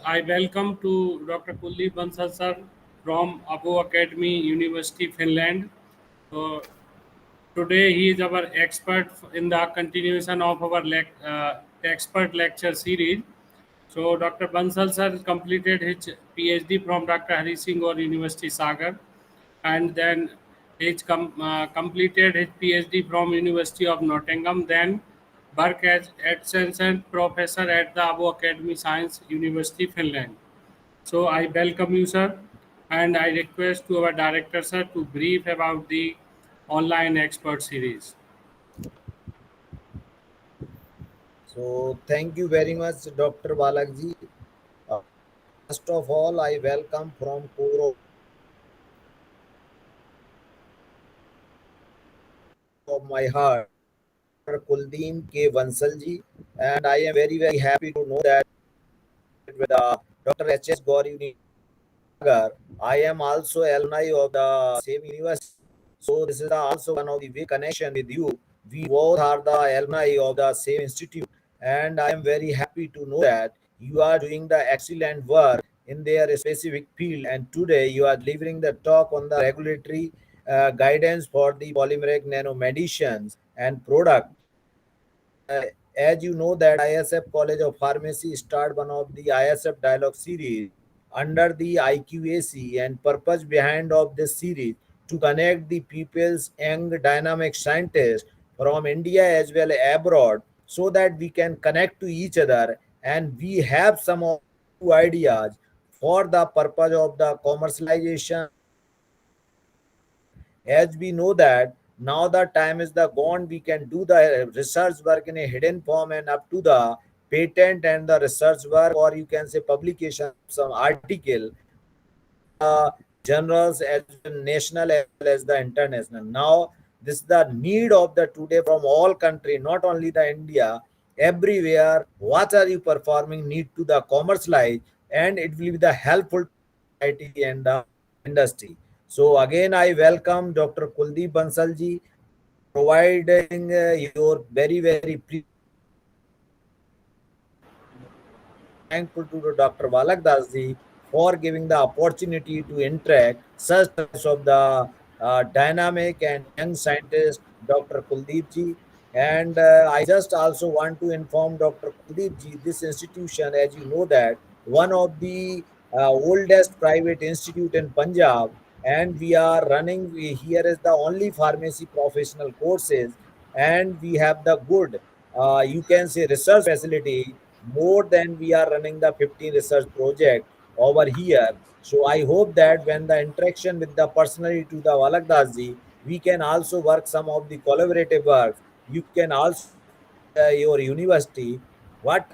I welcome to Dr. Kuldeep Bansal sir from ÅboAkademi University, Finland. So today he is our expert in the continuation of our expert lecture series. So Dr. Bansal sir completed his PhD from Dr. Hari Singh or University Sagar, and then completed his PhD from University of Nottingham. Then work as assistant professor at the ÅboAkademi Science University, Finland. So I welcome you, sir, and I request to our director, sir, to brief about the online expert series. So thank you very much, Dr. Balakji. Uh, First of all, I welcome from core of my heart, Dr. Kuldeep K. Bansalji, and I am very happy to know that with Dr. H.S. Gauri Nagar, I am also alumni of the same university. So this is also one of the big connection with you. We both are the alumni of the same institute, and I am very happy to know that you are doing the excellent work in their specific field. And today you are delivering the talk on the regulatory guidance for the polymeric nanomedicines and product. As you know that ISF College of Pharmacy start one of the ISF dialogue series under the IQAC, and purpose behind of this series to connect the people's young dynamic scientists from India as well as abroad, so that we can connect to each other and we have some of new ideas for the purpose of the commercialization. As we know that now the time is the gone, we can do the research work in a hidden form and up to the patent and the research work, or you can say publication of some article in the journals as well national as well as the international. Now this is the need of the today from all country, not only the India, everywhere. What are you performing need to the commercialize, and it will be the helpful to the society and the industry. So again, I welcome Dr. Kuldeep Bansalji for providing your very thankful to Dr. Balak Dasji for giving the opportunity to interact such types of the dynamic and young scientist, Dr. Kuldeep ji. And I just also want to inform Dr. Kuldeep ji, this institution, as you know that, one of the oldest private institute in Punjab, and we are running, here is the only pharmacy professional courses, and we have the good, you can say, research facility. More than we are running the 15 research project over here. So I hope that when the interaction with the personality to the Valakdas ji, we can also work some of the collaborative works. You can also share with your university what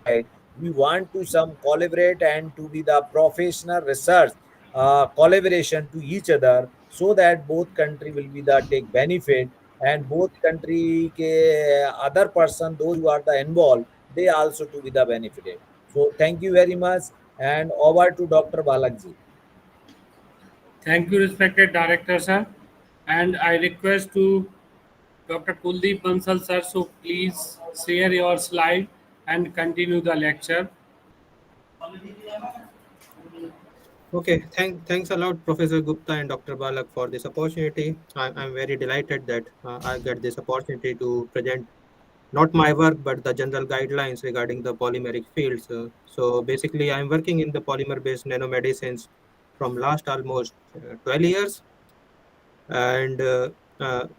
side we want to some collaborate and to be the professional research collaboration to each other, so that both country will be the take benefit, and both country ke other person those who are the involved, they also to be the benefited. So thank you very much, and over to Dr. Balakji. Thank you, respected director, sir, and I request to Dr. Kuldeep Bansal, sir. So please share your slide and continue the lecture. Okay, thanks a lot, Professor Gupta and Dr. Balak, for this opportunity. I'm very delighted that I get this opportunity to present not my work, but the general guidelines regarding the polymeric fields. So basically, I'm working in the polymer-based nanomedicines from last almost 12 years, and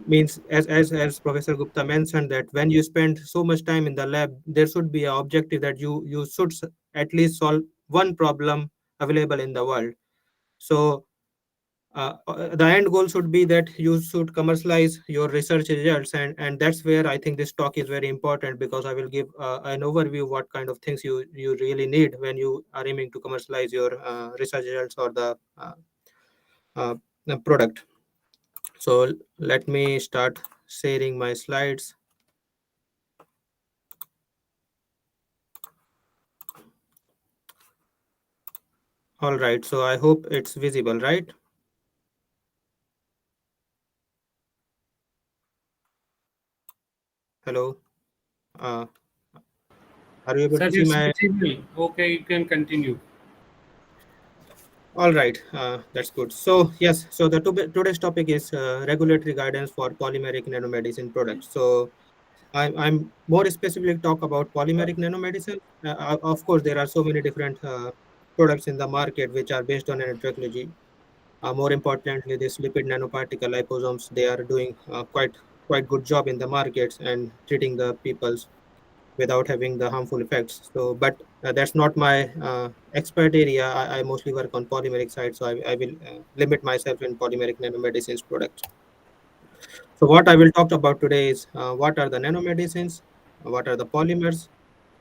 means as Professor Gupta mentioned, that when you spend so much time in the lab, there should be an objective that you should at least solve one problem available in the world. So the end goal should be that you should commercialize your research results, and that's where I think this talk is very important, because I will give an overview what kind of things you really need when you are aiming to commercialize your research results or uh, the product. So let me start sharing my slides. All right, so I hope it's visible, right? Hello. uh, Are you able Sir, to see it's my? visible. Okay, you can continue. All right, that's good. So yes, so the today's topic is regulatory guidance for polymeric nanomedicine products. So I'm more specifically talk about polymeric nanomedicine. Of course, there are so many different products in the market which are based on nanotechnology. More importantly, this lipid nanoparticle liposomes, they are doing quite good job in the markets and treating the peoples without having the harmful effects. So, but that's not my expert area. I mostly work on polymeric side, so I will limit myself in polymeric nanomedicines products. So, what I will talk about today is what are the nanomedicines, what are the polymers,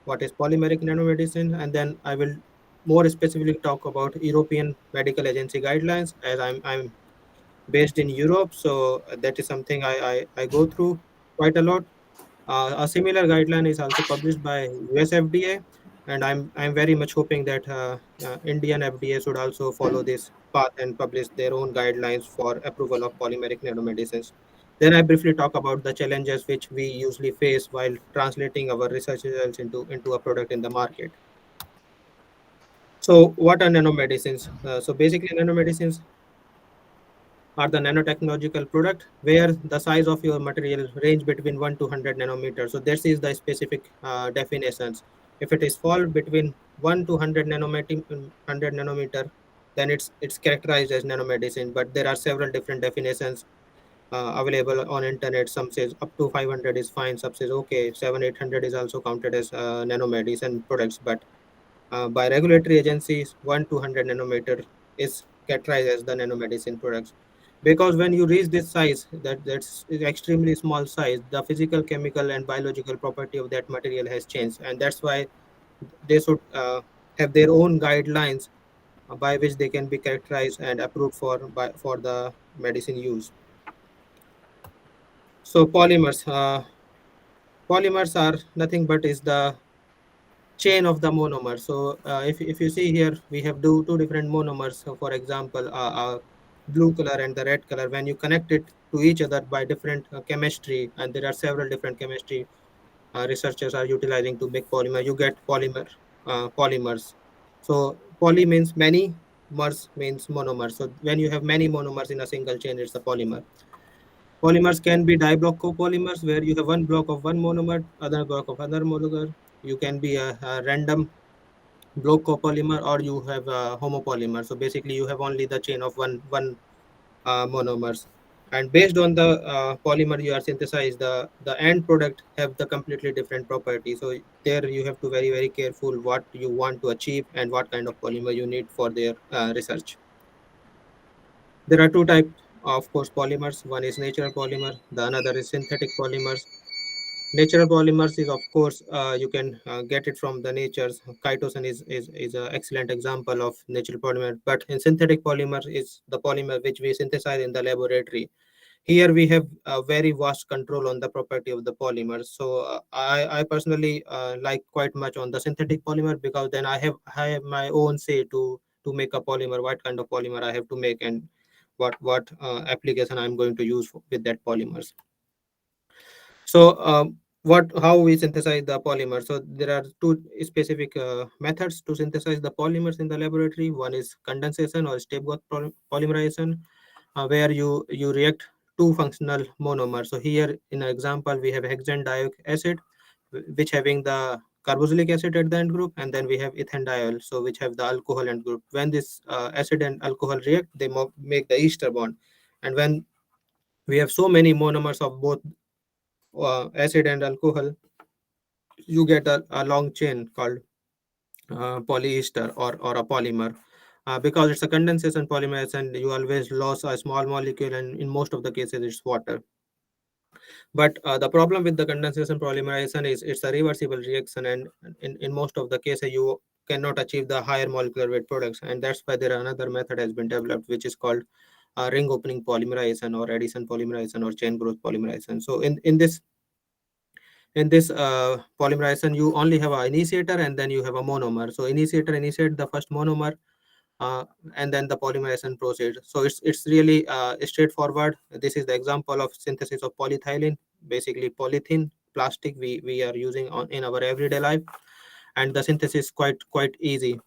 what is polymeric nanomedicine, and then I will more specifically talk about European Medical Agency guidelines, as I'm based in Europe, so that is something I go through quite a lot. A similar guideline is also published by US FDA, and I'm very much hoping that Indian FDA should also follow this path and publish their own guidelines for approval of polymeric nanomedicines. Then I briefly talk about the challenges which we usually face while translating our research results into a product in the market. So, what are nanomedicines? So, basically, nanomedicines are the nanotechnological product where the size of your material range between 1 to 100 nanometers. So this is the specific definitions. If it is fall between 1 to 100 nanometer, then it's characterized as nanomedicine. But there are several different definitions available on internet. Some says up to 500 is fine. Some says okay, 700-800 is also counted as nanomedicine products. But by regulatory agencies, 1 to 100 nanometer is categorized as the nanomedicine products. Because when you reach this size, that's extremely small size, the physical, chemical, and biological property of that material has changed, and that's why they should have their own guidelines by which they can be characterized and approved for the medicine use. So polymers are nothing but is the chain of the monomer. So if you see here, we have two different monomers. So for example, blue color and the red color. When you connect it to each other by different chemistry, and there are several different chemistry researchers are utilizing to make polymer, you get polymers. So poly means many, mers means monomer. So when you have many monomers in a single chain, it's a polymer. Polymers can be diblock copolymers, where you have one block of one monomer, other block of other monomer. You can be a random block copolymer, or you have a homopolymer. So basically, you have only the chain of one monomers. And based on the polymer you are synthesized, the end product have the completely different property. So there you have to very careful what you want to achieve and what kind of polymer you need for their research. There are two types of course polymers. One is natural polymer, the another is synthetic polymers. Natural polymers is of course you can get it from the nature's. Chitosan is an excellent example of natural polymer. But in synthetic polymer is the polymer which we synthesize in the laboratory. Here we have a very vast control on the property of the polymers. So I personally like quite much on the synthetic polymer, because then I have my own say to make a polymer, what kind of polymer I have to make, and what application I'm going to use with that polymers. So what how we synthesize the polymer? So there are two specific methods to synthesize the polymers in the laboratory. One is condensation or step-growth polymerization, where you react two functional monomers. So here in an example we have hexanedioic acid, which having the carboxylic acid at the end group, and then we have ethanediol, so which have the alcohol end group. When this acid and alcohol react, they make the ester bond, and when we have so many monomers of both acid and alcohol, you get a long chain called polyester or a polymer. Because it's a condensation polymer, and you always lose a small molecule, and in most of the cases it's water. But the problem with the condensation polymerization is it's a reversible reaction, and in most of the cases you cannot achieve the higher molecular weight products, and that's why there another method has been developed which is called ring opening polymerization or addition polymerization or chain growth polymerization. So in this polymerization, you only have an initiator and then you have a monomer. So initiator initiate the first monomer, uh, and then the polymerization proceeds. So it's really straightforward. This is the example of synthesis of polyethylene, basically polythene plastic we are using in our everyday life. and the synthesis quite easy.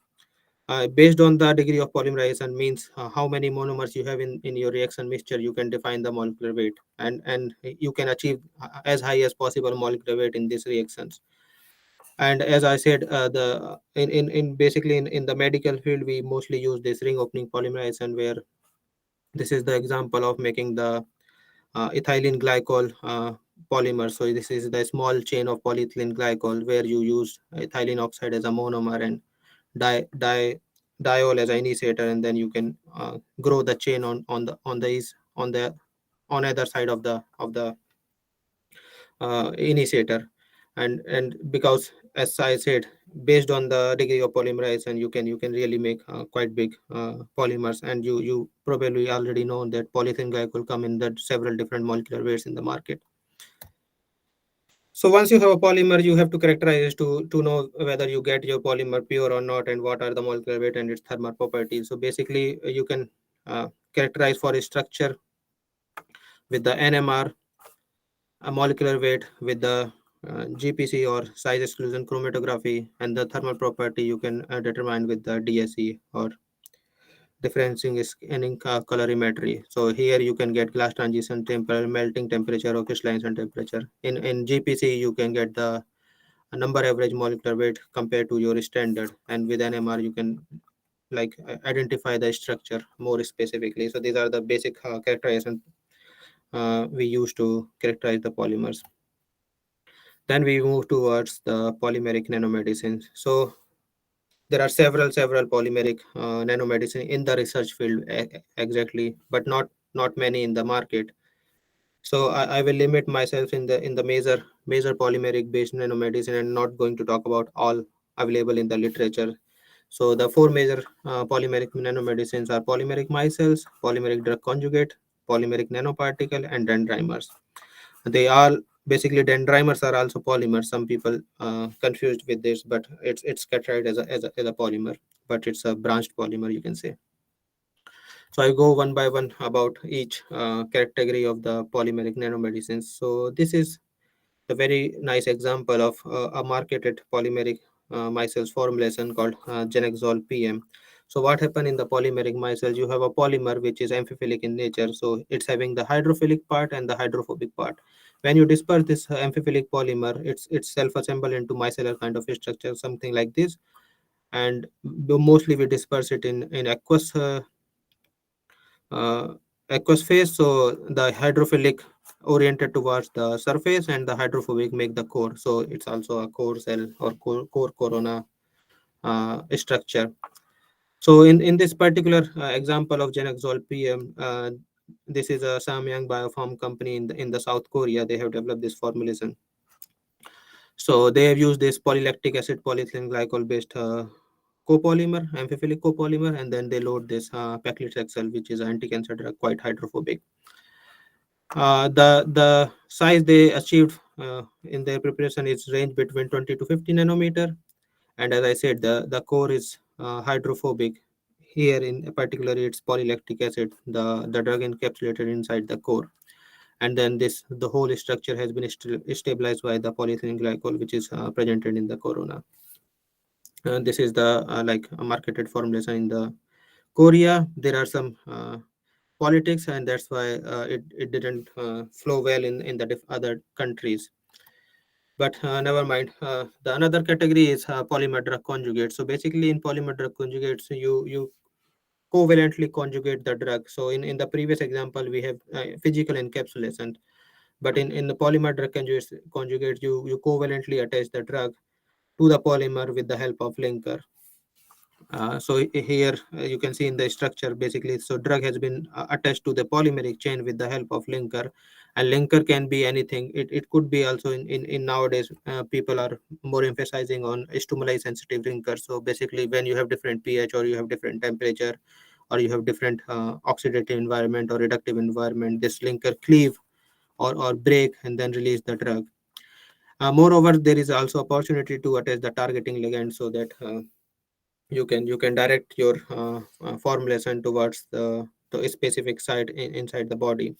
Based on the degree of polymerization means how many monomers you have in your reaction mixture, you can define the molecular weight, and you can achieve as high as possible molecular weight in these reactions. And as I said, the in basically in the medical field, we mostly use this ring opening polymerization, where this is the example of making the ethylene glycol polymer. So this is the small chain of polyethylene glycol, where you use ethylene oxide as a monomer and di di diol as an initiator, and then you can grow the chain on either side of the initiator. And because, as I said, based on the degree of polymerization, you can really make quite big polymers. And you probably already know that polyethylene glycol come in that several different molecular weights in the market. So once you have a polymer, you have to characterize to know whether you get your polymer pure or not, and what are the molecular weight and its thermal properties. So basically, you can characterize for a structure with the NMR, a molecular weight with the GPC or size exclusion chromatography, and the thermal property you can determine with the DSE or differentiating scanning colorimetry. So here you can get glass transition temperature, melting temperature, or crystallization temperature. In GPC, you can get the number average molecular weight compared to your standard, and with NMR you can like identify the structure more specifically. So these are the basic characterization we use to characterize the polymers. Then we move towards the polymeric nanomedicine. So there are several polymeric nanomedicine in the research field exactly, but not many in the market. So I will limit myself in the major polymeric based nanomedicine, and not going to talk about all available in the literature. So the four major polymeric nanomedicines are polymeric micelles, polymeric drug conjugate, polymeric nanoparticle, and dendrimers. They all basically, dendrimers are also polymers. Some people confused with this, but it's categorized as a polymer, but it's a branched polymer, you can say. So I go one by one about each category of the polymeric nanomedicines. So this is a very nice example of a marketed polymeric micelles formulation called Genexol PM. So what happened in the polymeric micelles? You have a polymer which is amphiphilic in nature, so it's having the hydrophilic part and the hydrophobic part. When you disperse this amphiphilic polymer, it's self-assembled into micellar kind of structure, something like this. And mostly we disperse it in uh, aqueous phase. So the hydrophilic oriented towards the surface, and the hydrophobic make the core. So it's also a core cell or core corona structure. So in this particular example of Genexol PM, this is a Samyang Biopharm company in the South Korea. They have developed this formulation. So they have used this polylactic acid polyethylene glycol based copolymer, amphiphilic copolymer, and then they load this paclitaxel, which is an anti-cancer drug, quite hydrophobic. The size they achieved in their preparation is range between 20 to 50 nanometer, and as I said, the core is hydrophobic. Here in particular, it's polylactic acid, the drug encapsulated inside the core, and then the whole structure has been stabilized by the polyethylene glycol, which is presented in the corona. This is the like a marketed formulation in the Korea. There are some politics, and that's why it didn't flow well in the other countries. But never mind. The another category is polymer drug conjugates. So basically, in polymer drug conjugates, you covalently conjugate the drug. So in the previous example, we have physical encapsulation, but in the polymer drug conjugates, you covalently attach the drug to the polymer with the help of linker. So here you can see in the structure, basically, so drug has been attached to the polymeric chain with the help of linker, and linker can be anything. It could be also in nowadays people are more emphasizing on stimuli sensitive linkers. So basically, when you have different pH, or you have different temperature, or you have different oxidative environment or reductive environment, this linker cleave or break and then release the drug. Moreover, there is also opportunity to attach the targeting ligand, so that you can direct your formulation towards the specific site inside the body.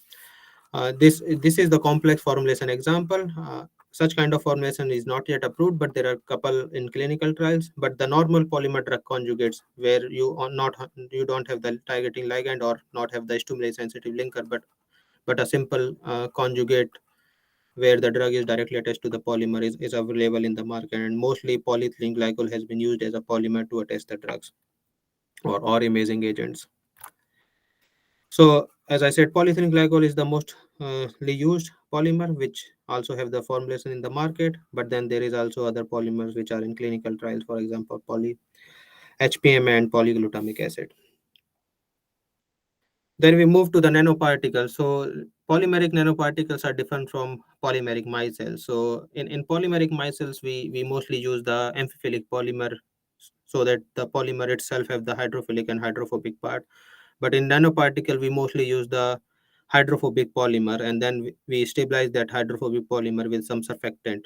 This is the complex formulation example. such kind of formulation is not yet approved, but there are couple in clinical trials. But the normal polymer-drug conjugates, where you don't have the targeting ligand or not have the stimuli sensitive linker, but a simple conjugate where the drug is directly attached to the polymer is available in the market, and mostly polyethylene glycol has been used as a polymer to attach the drugs or imaging agents. So as I said, polyethylene glycol is the most used polymer, which also have the formulation in the market. But then there is also other polymers which are in clinical trials, for example, poly HPM and polyglutamic acid. Then we move to the nanoparticles. So polymeric nanoparticles are different from polymeric micelles. So in polymeric micelles, we mostly use the amphiphilic polymer so that the polymer itself have the hydrophilic and hydrophobic part. But in nanoparticle, we mostly use the hydrophobic polymer, and then we stabilize that hydrophobic polymer with some surfactant.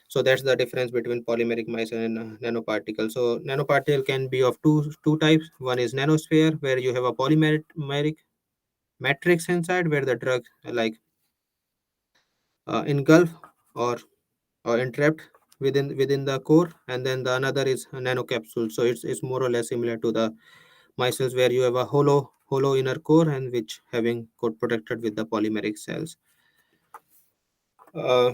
So that's the difference between polymeric micelle and nanoparticle. So nanoparticle can be of two types. One is nanosphere, where you have a polymeric matrix inside, where the drug engulf or entrapped within the core, and then the another is a nanocapsule. So it's more or less similar to the micelles, where you have a hollow inner core and which having got protected with the polymeric cells. Uh,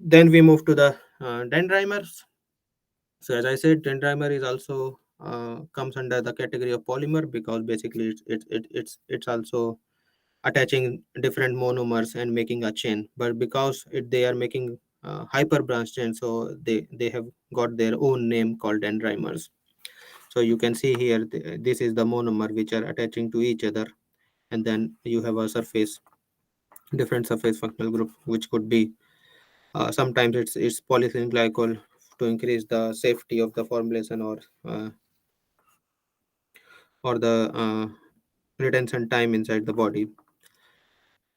then we move to the dendrimers. So as I said, dendrimer is also comes under the category of polymer, because basically it's also attaching different monomers and making a chain. But because they are making hyper branch chain, so they have got their own name called dendrimers. So you can see here, this is the monomer which are attaching to each other, and then you have a different surface functional group, which could be sometimes it's polyethylene glycol to increase the safety of the formulation, or the retention time inside the body.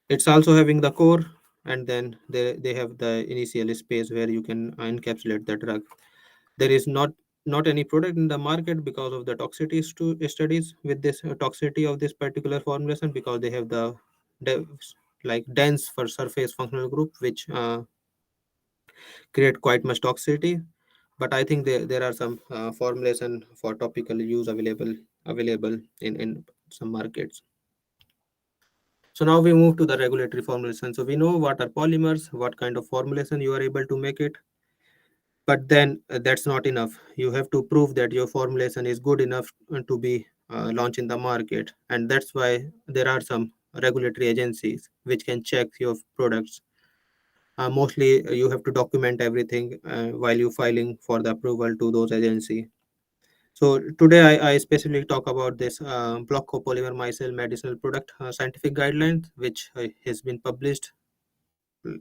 It's also having the core, and then they have the initial space where you can encapsulate the drug. There is not any product in the market because of the toxicity studies with this toxicity of this particular formulation, because they have the de- dense for surface functional group, which create quite much toxicity. But I think there are some formulation for topical use available in some markets. So now we move to the regulatory formulation. So we know what are polymers, what kind of formulation you are able to make it. But then that's not enough. You have to prove that your formulation is good enough to be launched in the market. And that's why there are some regulatory agencies which can check your products. Mostly you have to document everything while you filing for the approval to those agencies. So today I specifically talk about this block copolymer micelle medicinal product scientific guidelines, which has been published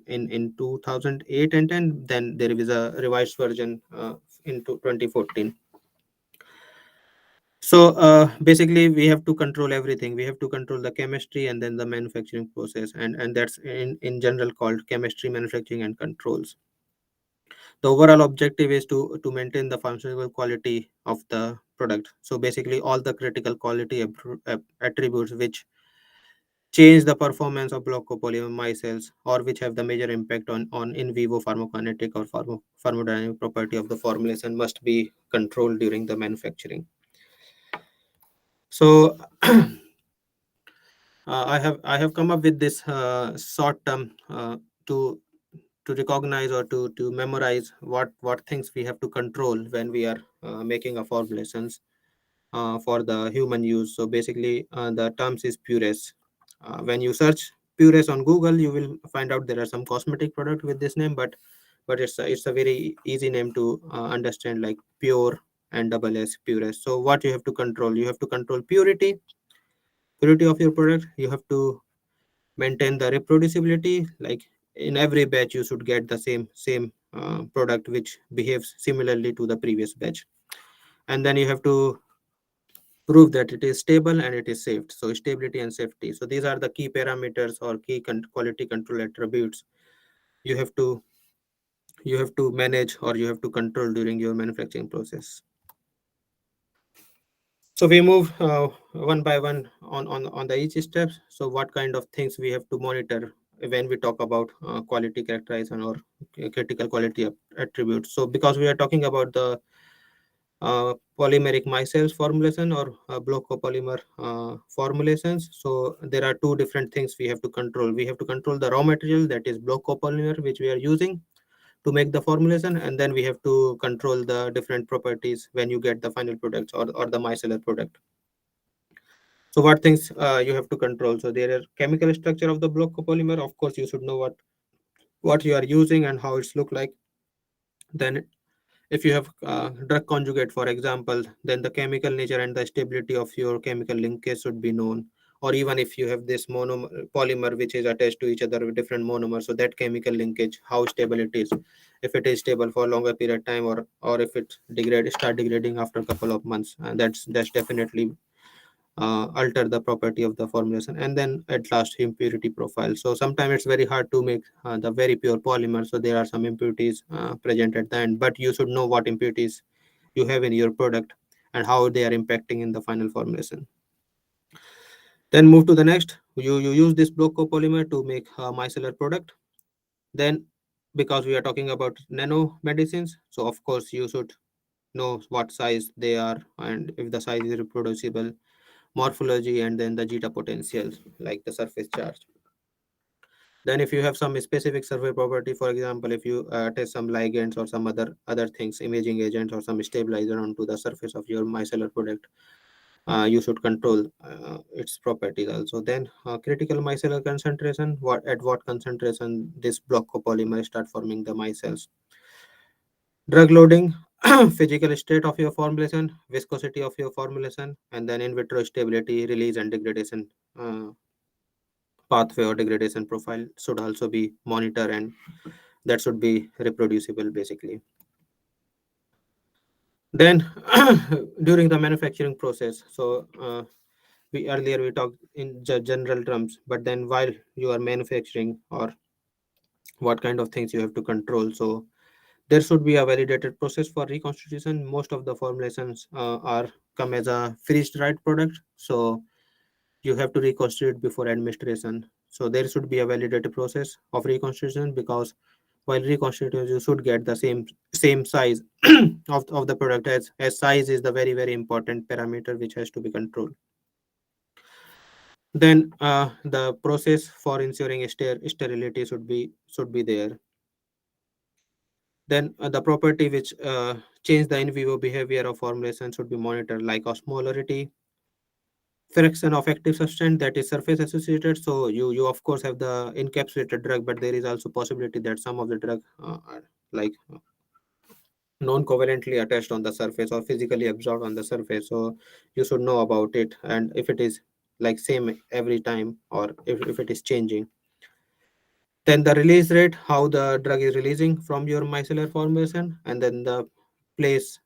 in 2008 and 10. Then there is a revised version in 2014. So basically we have to control everything. We have to control the chemistry and then the manufacturing process, and that's in general called chemistry, manufacturing, and controls. The overall objective is to maintain the pharmaceutical quality of the product. So basically all the critical quality attributes which change the performance of block copolymer micelles, or which have the major impact on in vivo pharmacokinetic or pharmacodynamic property of the formulation must be controlled during the manufacturing. So I have come up with this short term to recognize or to memorize what things we have to control when we are making a formulations for the human use. So basically the terms is puress. When you search puress on Google, you will find out there are some cosmetic product with this name, but it's a very easy name to understand, like pure and double S, puress. So what you have to control? You have to control purity of your product. You have to maintain the reproducibility, like in every batch you should get the same product which behaves similarly to the previous batch. And then you have to prove that it is stable and it is safe. So stability and safety, so these are the key parameters or key quality control attributes you have to manage or you have to control during your manufacturing process. So we move one by one on the each steps. So what kind of things we have to monitor when we talk about quality characterization or critical quality attributes. So because we are talking about the polymeric micelles formulation or block copolymer formulations, so there are two different things we have to control. We have to control the raw material, that is block copolymer, which we are using to make the formulation, and then we have to control the different properties when you get the final products or the micellar product. So what things you have to control? So there are chemical structure of the block copolymer. Of course, you should know what you are using and how it's look like. Then if you have drug conjugate, for example, then the chemical nature and the stability of your chemical linkage should be known. Or even if you have this monomer polymer which is attached to each other with different monomers, so that chemical linkage, how stable it is, if it is stable for a longer period of time, or if it start degrading after a couple of months, and that's definitely alter the property of the formulation. And then at last, impurity profile. So sometimes it's very hard to make the very pure polymer, so there are some impurities present at the end, but you should know what impurities you have in your product and how they are impacting in the final formulation. Then move to the next. You use this block copolymer to make a micellar product. Then, because we are talking about nanomedicines, so of course you should know what size they are and if the size is reproducible, morphology, and then the zeta potentials like the surface charge. Then if you have some specific survey property, for example, if you test some ligands or some other things, imaging agents or some stabilizer onto the surface of your micellar product, you should control its properties also. Then critical micellar concentration, what concentration this block copolymer start forming the micelles. Drug loading, physical state of your formulation, viscosity of your formulation, and then in vitro stability, release, and degradation pathway or degradation profile should also be monitored, and that should be reproducible basically. Then during the manufacturing process, so we earlier we talked in general terms, but then while you are manufacturing, or what kind of things you have to control, so there should be a validated process for reconstitution. Most of the formulations are come as a freeze dried product, so you have to reconstitute before administration. So there should be a validated process of reconstitution, because while reconstituting you should get the same size of the product, as size is the very important parameter which has to be controlled. Then the process for ensuring sterility should be there. Then the property which change the in vivo behavior of formulation should be monitored, like osmolarity, fraction of active substance that is surface associated. So you of course have the encapsulated drug, but there is also possibility that some of the drug are like non-covalently attached on the surface or physically absorbed on the surface. So you should know about it, and if it is like same every time, or if it is changing. Then the release rate, how the drug is releasing from your micellar formulation, and then the place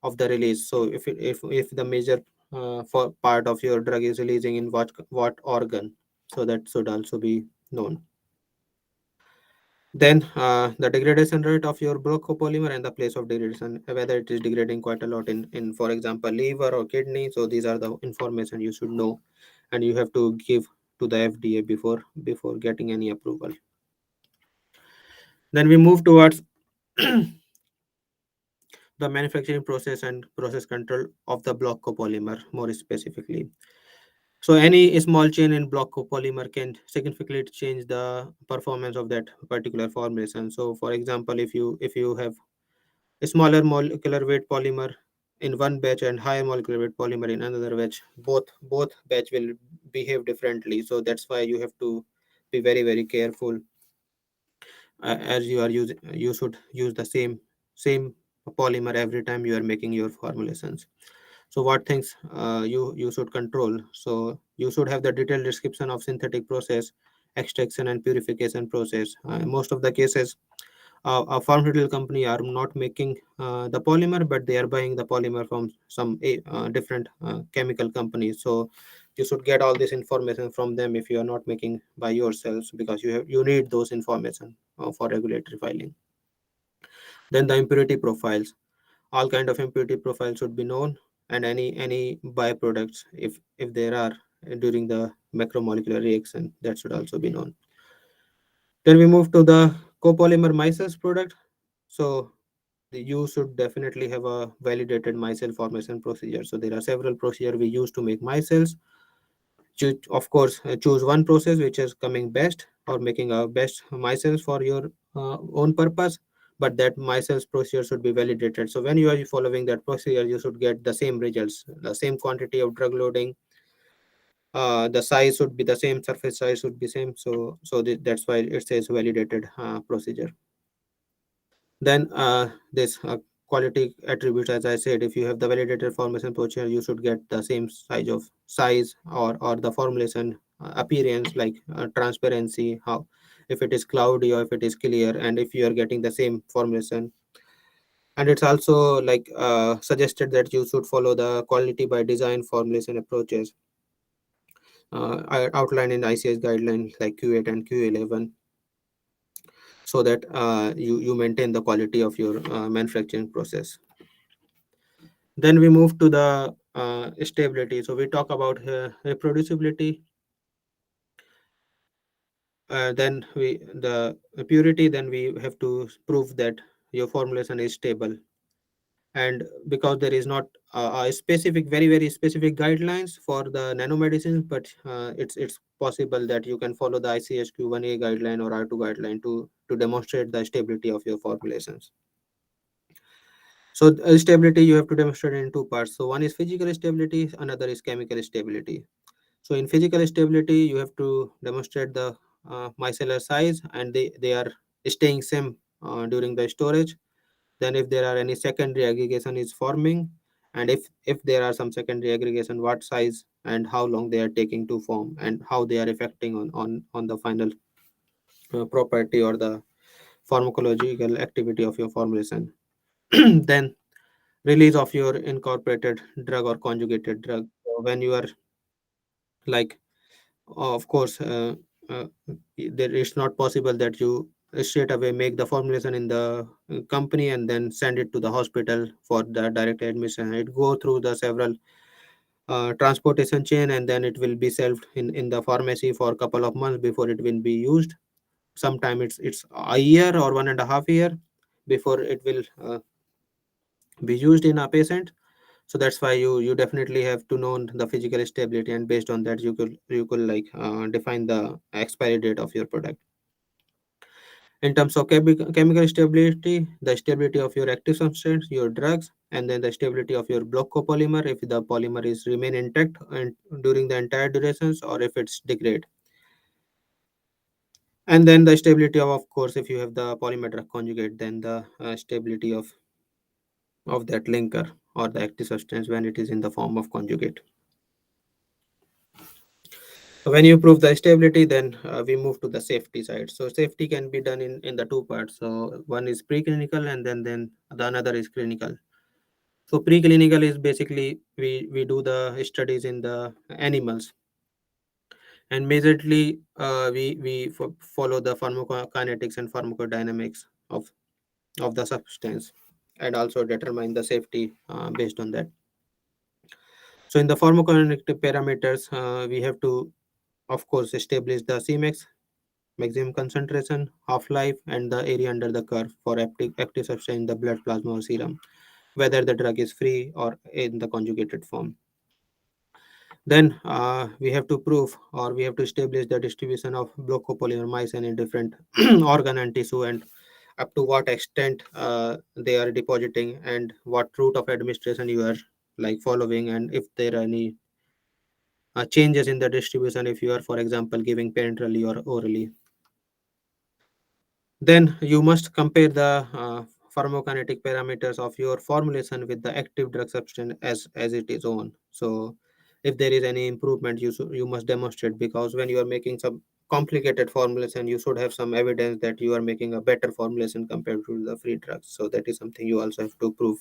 of the release. So if the major for part of your drug is releasing in what organ, so that should also be known. Then the degradation rate of your block copolymer and the place of degradation, whether it is degrading quite a lot in for example liver or kidney. So these are the information you should know, and you have to give to the FDA before getting any approval. Then we move towards the manufacturing process and process control of the block copolymer more specifically. So any small change in block copolymer can significantly change the performance of that particular formulation. So for example, if you have a smaller molecular weight polymer in one batch and higher molecular weight polymer in another batch, both batch will behave differently. So that's why you have to be very careful as you are using. You should use the same polymer every time you are making your formulations. So what things you should control? So you should have the detailed description of synthetic process, extraction and purification process. Most of the cases, a pharmaceutical company are not making the polymer, but they are buying the polymer from some different chemical companies. So you should get all this information from them if you are not making by yourselves, because you need those information for regulatory filing. Then the impurity profiles, all kind of impurity profiles should be known, and any byproducts, if there are during the macromolecular reaction, that should also be known. Then we move to the copolymer micelles product. So you should definitely have a validated micelle formation procedure. So there are several procedures we use to make micelles. Of course, choose one process which is coming best or making a best micelles for your own purpose, but that micelles procedure should be validated. So when you are following that procedure, you should get the same results, the same quantity of drug loading, the size should be the same, surface size should be same. That's why it says validated procedure. Then this quality attributes, as I said, if you have the validated formulation procedure, you should get the same size or the formulation appearance, like transparency, how if it is cloudy or if it is clear, and if you are getting the same formulation. And it's also like suggested that you should follow the quality by design formulation approaches outlined in ICS guidelines like Q8 and Q11, so that you maintain the quality of your manufacturing process. Then we move to the stability. So we talk about reproducibility. Then the purity. Then we have to prove that your formulation is stable. And because there is not a specific, very specific guidelines for the nanomedicine, but it's possible that you can follow the ICSQ1A guideline or R2 guideline to demonstrate the stability of your formulations. So stability you have to demonstrate in two parts. So one is physical stability, another is chemical stability. So in physical stability, you have to demonstrate the micellar size, and they are staying same during the storage. Then if there are any secondary aggregation is forming, and if there are some secondary aggregation, what size and how long they are taking to form, and how they are affecting on the final property or the pharmacological activity of your formulation. Then release of your incorporated drug or conjugated drug. So when you are like, of course, there is not possible that you straight away make the formulation in the company and then send it to the hospital for the direct admission. It go through the several transportation chain, and then it will be shelved in the pharmacy for a couple of months before it will be used. Sometimes it's a year or 1.5 year before it will be used in a patient. So that's why you definitely have to know the physical stability, and based on that you could like define the expiry date of your product. In terms of chemical stability, the stability of your active substance, your drugs, and then the stability of your block copolymer, if the polymer is remain intact and during the entire durations, or if it's degrade. And then the stability of course, if you have the polymer-drug conjugate, then the stability of that linker or the active substance when it is in the form of conjugate. So when you prove the stability, then we move to the safety side. So safety can be done in the two parts. So one is preclinical, and then the another is clinical. So preclinical is basically we do the studies in the animals, and majorly we follow the pharmacokinetics and pharmacodynamics of the substance, and also determine the safety based on that. So in the pharmacokinetic parameters, we have to, of course, establish the Cmax, maximum concentration, half-life, and the area under the curve for active substance in the blood, plasma, or serum, whether the drug is free or in the conjugated form. Then we have to prove, or we have to establish the distribution of block copolymer micelles in different organ and tissue, and up to what extent they are depositing, and what route of administration you are like following, and if there are any changes in the distribution if you are, for example, giving parenterally or orally. Then you must compare the pharmacokinetic parameters of your formulation with the active drug substance as it is on. So if there is any improvement, you must demonstrate, because when you are making some complicated formulation, you should have some evidence that you are making a better formulation compared to the free drugs. So that is something you also have to prove.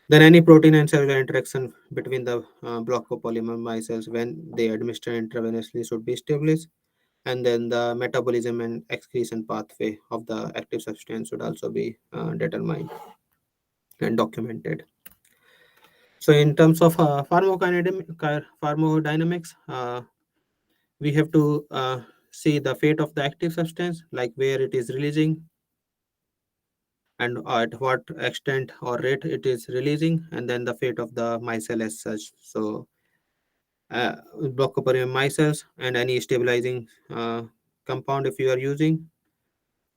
Then any protein and cellular interaction between the block copolymer micelles when they administer intravenously should be established, and then the metabolism and excretion pathway of the active substance should also be determined and documented. So in terms of pharmacodynamics, we have to see the fate of the active substance, like where it is releasing and at what extent or rate it is releasing, and then the fate of the micelle as such. So uh, Blockoperium micelles and any stabilizing compound if you are using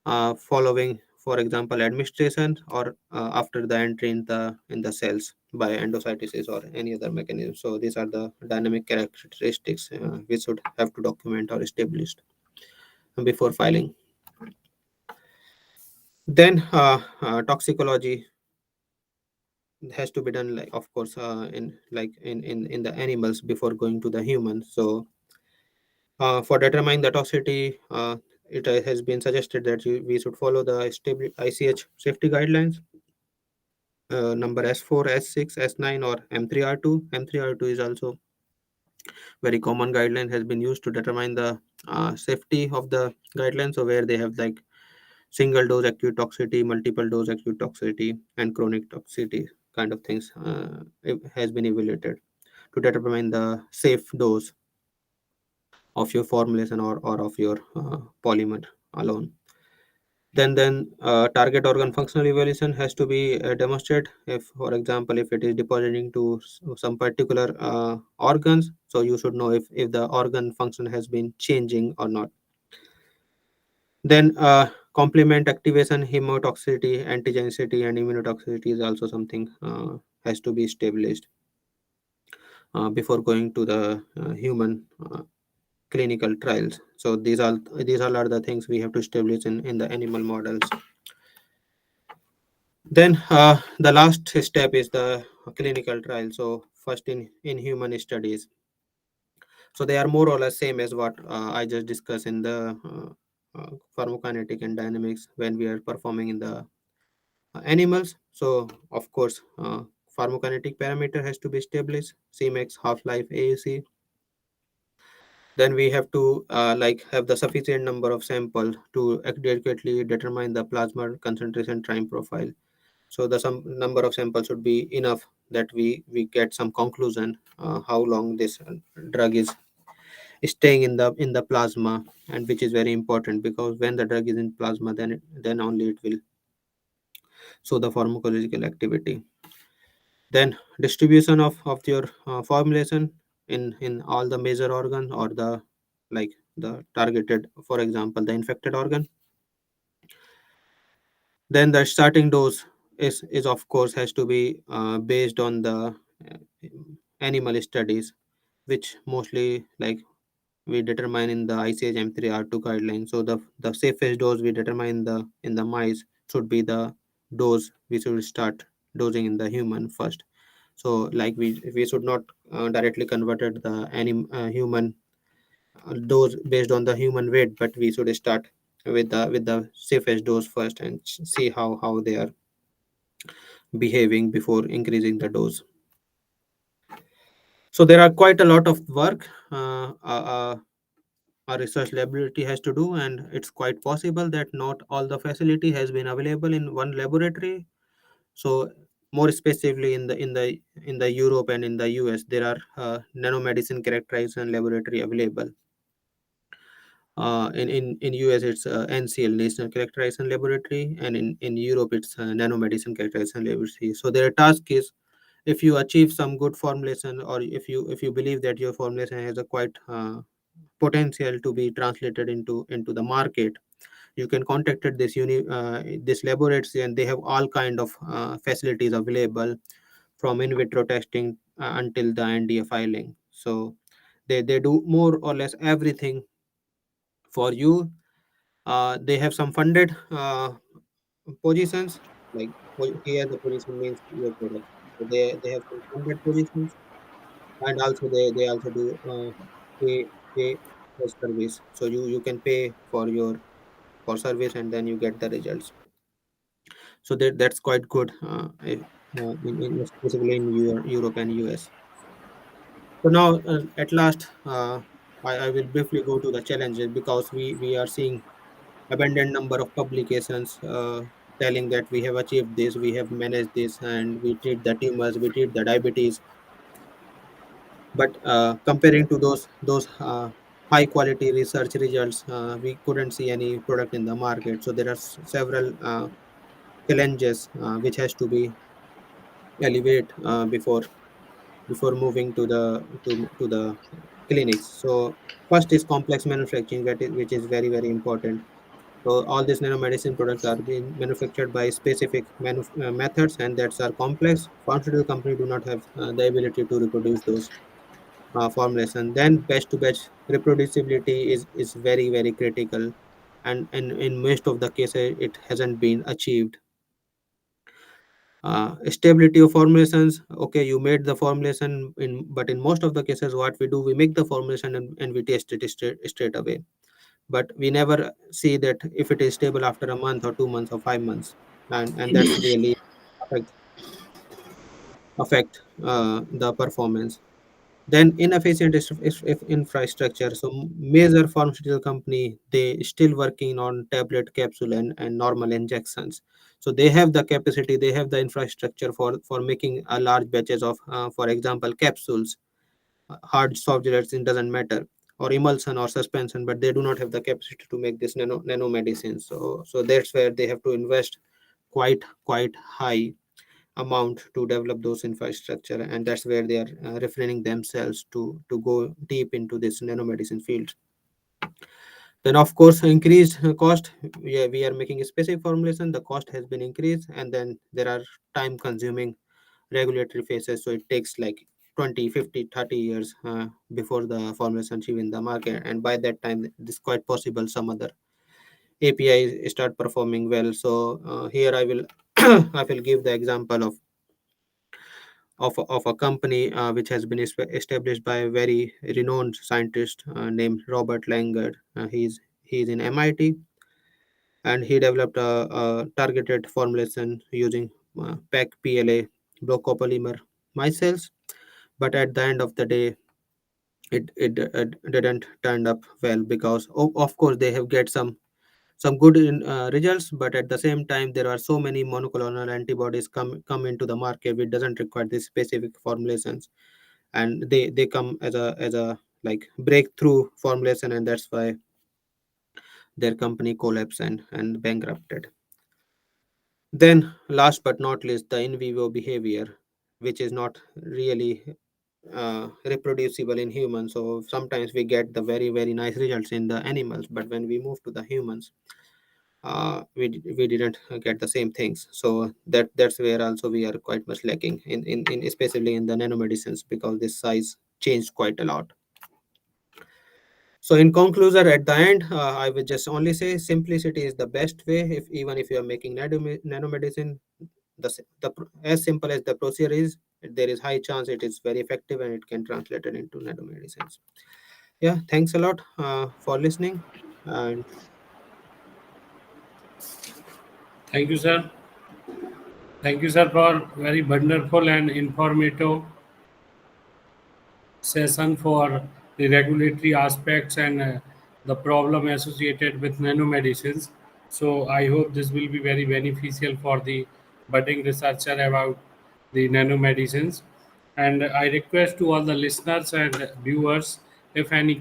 following, for example, administration or after the entry in the cells by endocytosis or any other mechanism. So these are the dynamic characteristics we should have to document or establish before filing. Then toxicology has to be done, like of course in the animals before going to the human. So for determining the toxicity, it has been suggested that we should follow the ICH safety guidelines number S4, S6, S9, or M3R2. M3R2 is also very common guideline, has been used to determine the safety of the guidelines. So where they have like single dose acute toxicity, multiple dose acute toxicity, and chronic toxicity kind of things it has been evaluated to determine the safe dose of your formulation or of your polymer alone. Then target organ functional evaluation has to be demonstrated. If, for example, if it is depositing to some particular organs, so you should know if the organ function has been changing or not. Then complement activation, hemotoxicity, antigenicity, and immunotoxicity is also something has to be established before going to the human clinical trials. So these all are the things we have to establish in the animal models. Then the last step is the clinical trial. So first in human studies. So they are more or less same as what I just discussed in the pharmacokinetic and dynamics when we are performing in the animals. So of course, pharmacokinetic parameter has to be established: Cmax, half-life, AUC. Then we have to like have the sufficient number of sample to adequately determine the plasma concentration time profile. So the some number of samples should be enough that we get some conclusion how long this drug is staying in the plasma, and which is very important because when the drug is in plasma, then only it will show the pharmacological activity. Then distribution of your formulation in all the major organ or the like the targeted, for example, the infected organ. Then the starting dose is of course has to be based on the animal studies, which mostly like we determine in the ICH M3R2 guideline. So the safest dose we determine in the mice should be the dose we should start dosing in the human first. So like we should not directly converted the human dose based on the human weight, but we should start with the safest dose first and see how they are behaving before increasing the dose. So there are quite a lot of work a research laboratory has to do, and it's quite possible that not all the facility has been available in one laboratory. So more specifically in the Europe and in the US, there are nanomedicine characterization laboratory available. In US it's NCL, National Characterization Laboratory, and in Europe it's Nanomedicine Characterization Laboratory. So their task is, if you achieve some good formulation, or if you believe that your formulation has a quite potential to be translated into the market, you can contact this laboratory, and they have all kind of facilities available from in vitro testing until the NDA filing. So they do more or less everything for you. They have some funded positions, like here the position means your product. So they have some funded positions, and also they also do pay for service. So you can pay for your for service, and then you get the results. So that's quite good in specifically in Europe and US. So now at last I will briefly go to the challenges, because we are seeing abundant number of publications telling that we have achieved this, we have managed this, and we treat the tumors, we treat the diabetes. But comparing to those high quality research results. We couldn't see any product in the market, so there are several challenges which has to be alleviated before moving to the clinics. So first is complex manufacturing, which is very very important. So all these nanomedicine products are being manufactured by specific methods, and that are complex. Pharmaceutical company do not have the ability to reproduce those formulation. Then batch to batch reproducibility is very very critical, and in most of the cases it hasn't been achieved. Stability of formulations. Okay, you made the formulation but in most of the cases what we do, we make the formulation and we test it straight away, but we never see that if it is stable after a month or 2 months or 5 months, and that's really affect the performance. Then inefficient if infrastructure. So major pharmaceutical company, they still working on tablet, capsule, and normal injections. So they have the capacity, they have the infrastructure for making a large batches of, for example, capsules, hard soft gelatin, it doesn't matter, or emulsion or suspension, but they do not have the capacity to make this nanomedicine. So that's where they have to invest quite high amount to develop those infrastructure, and that's where they are refraining themselves to go deep into this nanomedicine field. Then of course increased cost. We are making a specific formulation, the cost has been increased, and then there are time consuming regulatory phases, so it takes like 20, 50, 30 years before the formulation achieve in the market, and by that time it is quite possible some other APIs start performing well. So here I will I will give the example of a company which has been established by a very renowned scientist named Robert Langer. He's in MIT, and he developed a targeted formulation using PEC PLA Polymer Micelles. But at the end of the day, it didn't turn up well because of course they have get some good results, but at the same time there are so many monoclonal antibodies come into the market which doesn't require these specific formulations, and they come as a like breakthrough formulation, and that's why their company collapsed and bankrupted. Then last but not least, the in vivo behavior, which is not really reproducible in humans. So sometimes we get the very very nice results in the animals, but when we move to the humans, we didn't get the same things. So that's where also we are quite much lacking in especially in the nanomedicines, because this size changed quite a lot. So in conclusion, at the end, I would just only say simplicity is the best way. If even if you are making nanomedicine, as simple as the procedure is, there is high chance it is very effective and it can translate it into nanomedicines. Yeah, thanks a lot for listening, and Thank you, sir. Thank you, sir, for very wonderful and informative session for the regulatory aspects and the problem associated with nanomedicines. So I hope this will be very beneficial for the budding researcher about the nanomedicines. And I request to all the listeners and viewers, if any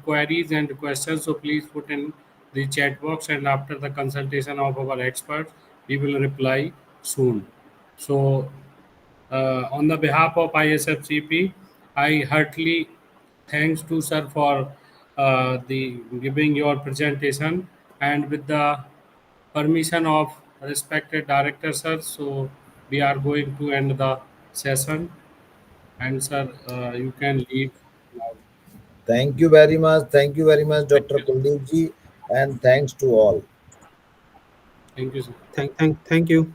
queries and questions, so please put in the chat box, and after the consultation of our experts, we will reply soon. So on the behalf of ISFCP, I heartily thanks to sir for the giving your presentation, and with the permission of respected director sir, so we are going to end the session, and sir, you can leave now. Thank you very much. Thank you very much, Thank Dr. you. Kuldeep ji, and thanks to all. Thank you, sir. thank you.